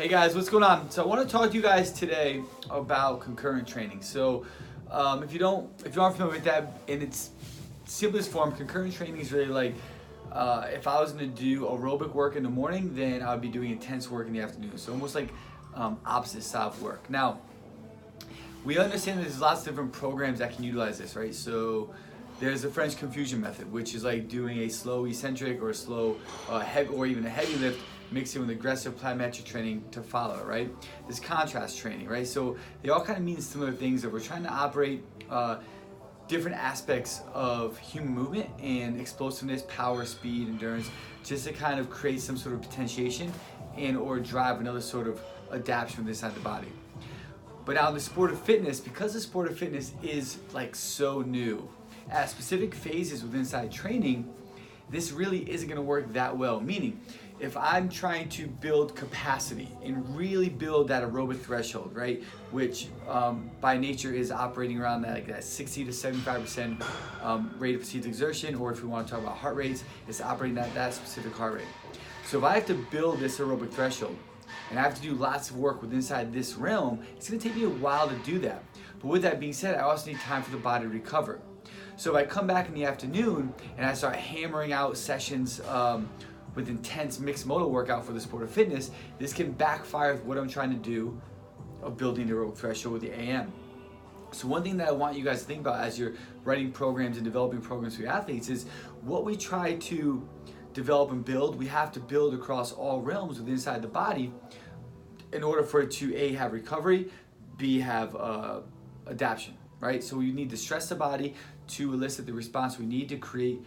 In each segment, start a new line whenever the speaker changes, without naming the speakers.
Hey guys, what's going on? So I want to talk to you guys today about concurrent training. So if you aren't familiar with that, in its simplest form, concurrent training is really like if I was going to do aerobic work in the morning, then I would be doing intense work in the afternoon. So almost like opposite style of work. Now we understand that there's lots of different programs that can utilize this, right? So there's the French confusion method, which is like doing a slow eccentric or a slow or even a heavy lift mixing with aggressive plyometric training to follow, right? There's contrast training, right? So they all kind of mean similar things, that we're trying to operate different aspects of human movement and explosiveness, power, speed, endurance, just to kind of create some sort of potentiation and or drive another sort of adaptation within inside the body. But now the sport of fitness, because the sport of fitness is like so new, at specific phases within inside training, this really isn't going to work that well. Meaning, if I'm trying to build capacity and really build that aerobic threshold, right, which by nature is operating around that 60 to 75% rate of perceived exertion, or if we want to talk about heart rates, it's operating at that specific heart rate. So if I have to build this aerobic threshold, and I have to do lots of work within inside this realm, it's going to take me a while to do that. But with that being said, I also need time for the body to recover. So if I come back in the afternoon and I start hammering out sessions with intense mixed modal workout for the sport of fitness, this can backfire with what I'm trying to do of building the aerobic threshold with the AM. So one thing that I want you guys to think about as you're writing programs and developing programs for your athletes is what we try to develop and build, we have to build across all realms within inside the body in order for it to A, have recovery, B, have adaptation, right? So we need to stress the body to elicit the response we need to create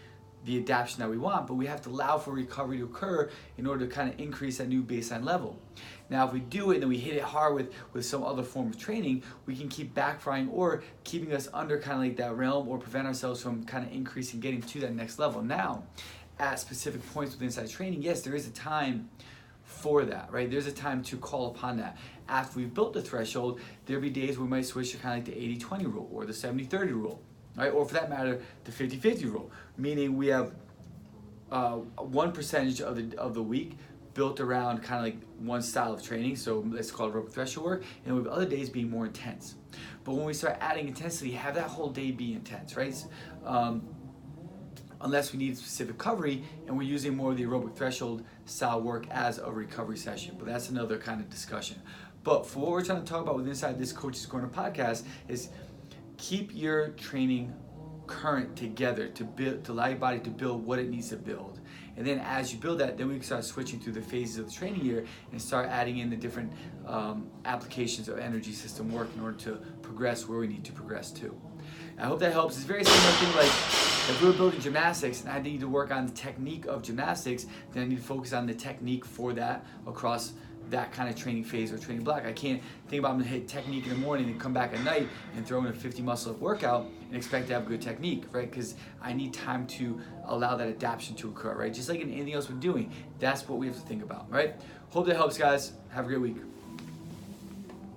the adaptation that we want, but we have to allow for recovery to occur in order to kind of increase that new baseline level. Now, if we do it and then we hit it hard with some other form of training, we can keep backfiring or keeping us under kind of like that realm, or prevent ourselves from kind of increasing, getting to that next level. Now, at specific points within inside training, yes, there is a time for that, right? There's a time to call upon that. After we've built the threshold, there'll be days we might switch to kind of like the 80-20 rule or the 70-30 rule, right? Or for that matter, the 50-50 rule, meaning we have one percentage of the week built around kind of like one style of training, so let's call it aerobic threshold work, and we have other days being more intense. But when we start adding intensity, have that whole day be intense, right? Unless we need specific recovery and we're using more of the aerobic threshold style work as a recovery session. But that's another kind of discussion. But for what we're trying to talk about with inside this Coach's Corner podcast is keep your training current together to allow your body to build what it needs to build. And then as you build that, then we can start switching through the phases of the training year and start adding in the different applications of energy system work in order to progress where we need to progress to. I hope that helps. It's a very similar thing like if we were building gymnastics and I need to work on the technique of gymnastics, then I need to focus on the technique for that across that kind of training phase or training block. I can't think about I'm gonna hit technique in the morning and come back at night and throw in a 50 muscle up workout and expect to have good technique, right? Because I need time to allow that adaptation to occur, right? Just like in anything else we're doing, that's what we have to think about, right? Hope that helps, guys. Have a great week.